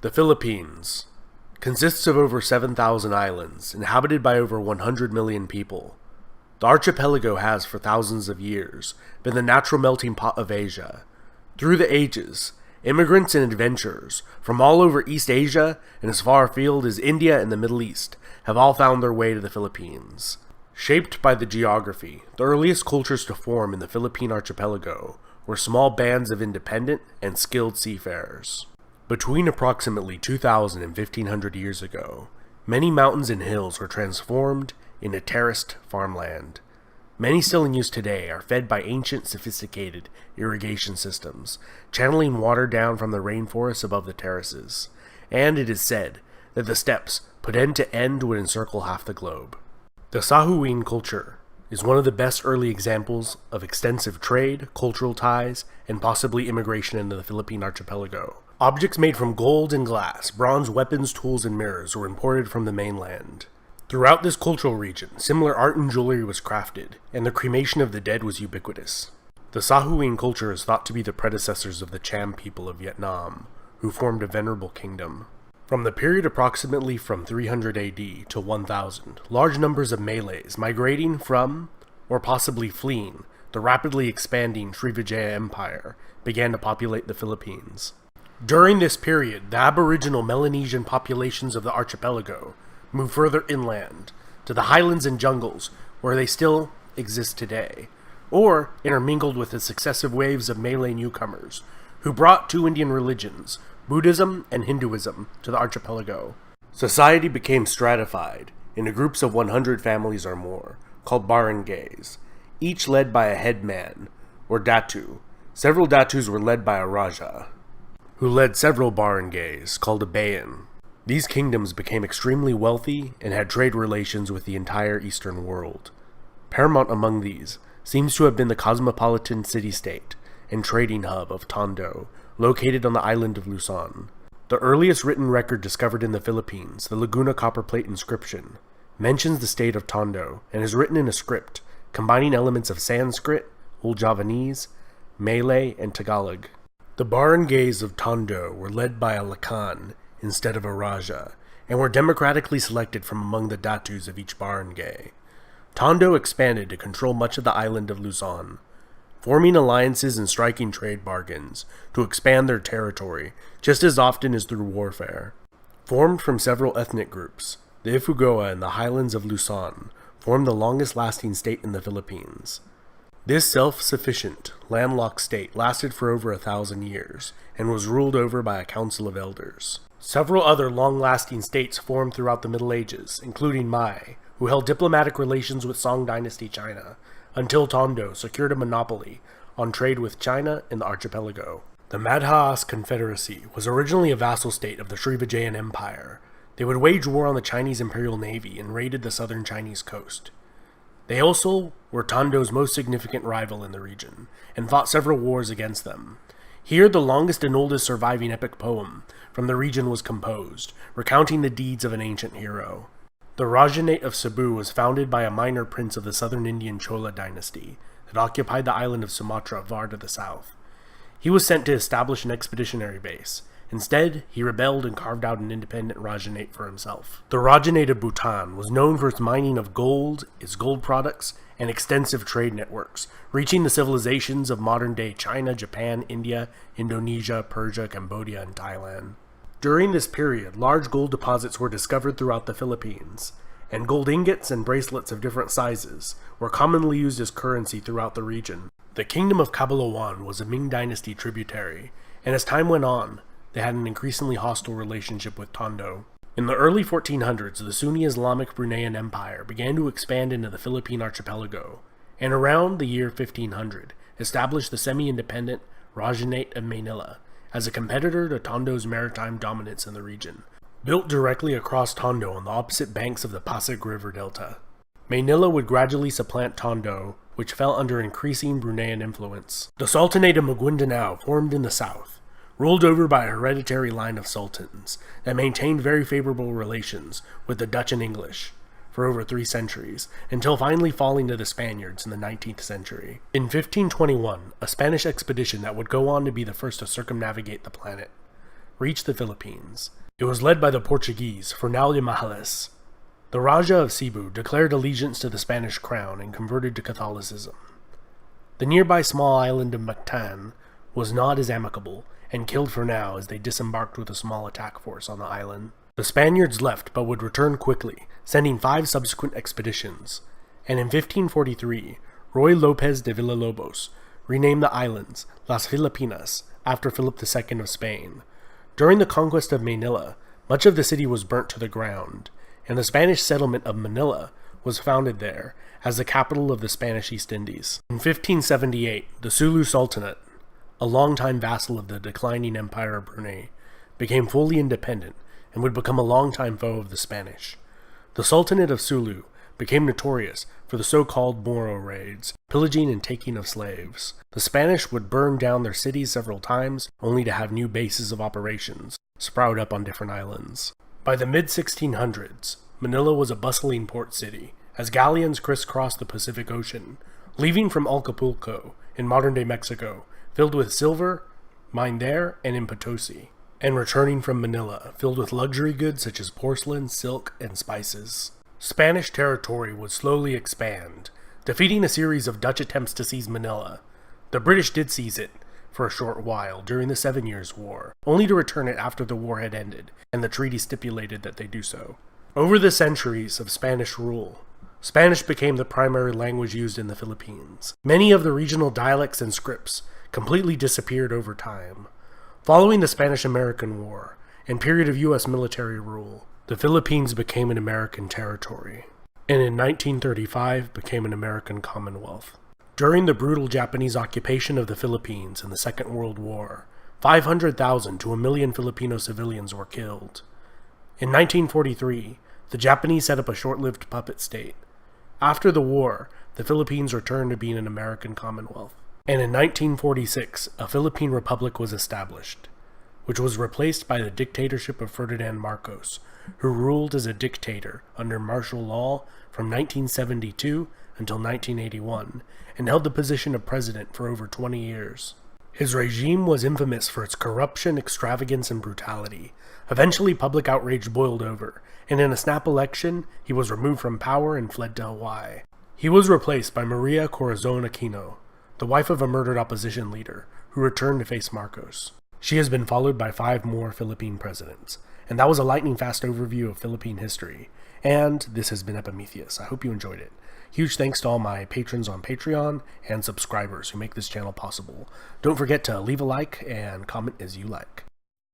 The Philippines consists of over 7,000 islands, inhabited by over 100 million people. The archipelago has, for thousands of years, been the natural melting pot of Asia. Through the ages, immigrants and adventurers from all over East Asia and as far afield as India and the Middle East have all found their way to the Philippines. Shaped by the geography, the earliest cultures to form in the Philippine archipelago were small bands of independent and skilled seafarers. Between approximately 2,000 and 1,500 years ago, many mountains and hills were transformed into terraced farmland. Many still in use today are fed by ancient, sophisticated irrigation systems, channeling water down from the rainforests above the terraces, and it is said that the steppes, put end to end, would encircle half the globe. The Sahuin culture is one of the best early examples of extensive trade, cultural ties, and possibly immigration into the Philippine archipelago. Objects made from gold and glass, bronze weapons, tools, and mirrors were imported from the mainland. Throughout this cultural region, similar art and jewelry was crafted, and the cremation of the dead was ubiquitous. The Sahuin culture is thought to be the predecessors of the Cham people of Vietnam, who formed a venerable kingdom. From the period approximately from 300 AD to 1000, large numbers of Malays migrating from, or possibly fleeing, the rapidly expanding Srivijaya Empire began to populate the Philippines. During this period, the aboriginal Melanesian populations of the archipelago moved further inland, to the highlands and jungles where they still exist today, or intermingled with the successive waves of Malay newcomers, who brought two Indian religions, Buddhism and Hinduism, to the archipelago. Society became stratified into groups of 100 families or more, called barangays, each led by a headman, or datu. Several datus were led by a raja, who led several barangays, called a bayan. These kingdoms became extremely wealthy and had trade relations with the entire Eastern world. Paramount among these seems to have been the cosmopolitan city-state and trading hub of Tondo, located on the island of Luzon. The earliest written record discovered in the Philippines, the Laguna copperplate inscription, mentions the state of Tondo and is written in a script combining elements of Sanskrit, Old Javanese, Malay, and Tagalog. The barangays of Tondo were led by a lakan instead of a raja, and were democratically selected from among the datus of each barangay. Tondo expanded to control much of the island of Luzon, forming alliances and striking trade bargains to expand their territory just as often as through warfare. Formed from several ethnic groups, the Ifugao in the highlands of Luzon formed the longest-lasting state in the Philippines. This self-sufficient, landlocked state lasted for over 1,000 years and was ruled over by a council of elders. Several other long-lasting states formed throughout the Middle Ages, including Mai, who held diplomatic relations with Song Dynasty China, until Tondo secured a monopoly on trade with China in the archipelago. The Madhas Confederacy was originally a vassal state of the Srivijayan Empire. They would wage war on the Chinese Imperial Navy and raided the southern Chinese coast. They also were Tondo's most significant rival in the region, and fought several wars against them. Here the longest and oldest surviving epic poem from the region was composed, recounting the deeds of an ancient hero. The Rajanate of Cebu was founded by a minor prince of the southern Indian Chola dynasty that occupied the island of Sumatra far to the south. He was sent to establish an expeditionary base. Instead, he rebelled and carved out an independent Rajanate for himself. The Rajanate of Bhutan was known for its mining of gold, its gold products, and extensive trade networks, reaching the civilizations of modern-day China, Japan, India, Indonesia, Persia, Cambodia, and Thailand. During this period, large gold deposits were discovered throughout the Philippines, and gold ingots and bracelets of different sizes were commonly used as currency throughout the region. The kingdom of Cabalawan was a Ming dynasty tributary, and as time went on, they had an increasingly hostile relationship with Tondo. In the early 1400s, the Sunni Islamic Bruneian Empire began to expand into the Philippine archipelago, and around the year 1500, established the semi-independent Rajanate of Manila as a competitor to Tondo's maritime dominance in the region. Built directly across Tondo on the opposite banks of the Pasig River Delta, Manila would gradually supplant Tondo, which fell under increasing Bruneian influence. The Sultanate of Maguindanao formed in the south, ruled over by a hereditary line of sultans that maintained very favorable relations with the Dutch and English for over 3 centuries, until finally falling to the Spaniards in the 19th century. In 1521, a Spanish expedition that would go on to be the first to circumnavigate the planet reached the Philippines. It was led by the Portuguese, Fernão de Magalhães. The Raja of Cebu declared allegiance to the Spanish crown and converted to Catholicism. The nearby small island of Mactan was not as amicable and killed Fernão as they disembarked with a small attack force on the island. The Spaniards left but would return quickly, sending 5 subsequent expeditions, and in 1543, Ruy López de Villalobos renamed the islands Las Filipinas after Philip II of Spain. During the conquest of Manila, much of the city was burnt to the ground, and the Spanish settlement of Manila was founded there as the capital of the Spanish East Indies. In 1578, the Sulu Sultanate, a longtime vassal of the declining Empire of Brunei, became fully independent and would become a longtime foe of the Spanish. The Sultanate of Sulu became notorious for the so-called Moro raids, pillaging and taking of slaves. The Spanish would burn down their cities several times, only to have new bases of operations sprout up on different islands. By the mid-1600s, Manila was a bustling port city, as galleons crisscrossed the Pacific Ocean, leaving from Acapulco, in modern-day Mexico, filled with silver, mined there and in Potosi, and returning from Manila, filled with luxury goods such as porcelain, silk, and spices. Spanish territory would slowly expand, defeating a series of Dutch attempts to seize Manila. The British did seize it for a short while during the 7 Years' War, only to return it after the war had ended, and the treaty stipulated that they do so. Over the centuries of Spanish rule, Spanish became the primary language used in the Philippines. Many of the regional dialects and scripts completely disappeared over time. Following the Spanish-American War and period of U.S. military rule, the Philippines became an American territory, and in 1935 became an American Commonwealth. During the brutal Japanese occupation of the Philippines in the Second World War, 500,000 to 1 million Filipino civilians were killed. In 1943, the Japanese set up a short-lived puppet state. After the war, the Philippines returned to being an American Commonwealth. And in 1946, a Philippine Republic was established, which was replaced by the dictatorship of Ferdinand Marcos, who ruled as a dictator under martial law from 1972 until 1981, and held the position of president for over 20 years. His regime was infamous for its corruption, extravagance, and brutality. Eventually, public outrage boiled over, and in a snap election, he was removed from power and fled to Hawaii. He was replaced by Maria Corazon Aquino, the wife of a murdered opposition leader, who returned to face Marcos. She has been followed by 5 more Philippine presidents, and that was a lightning-fast overview of Philippine history. And this has been Epimetheus. I hope you enjoyed it. Huge thanks to all my patrons on Patreon and subscribers who make this channel possible. Don't forget to leave a like and comment as you like.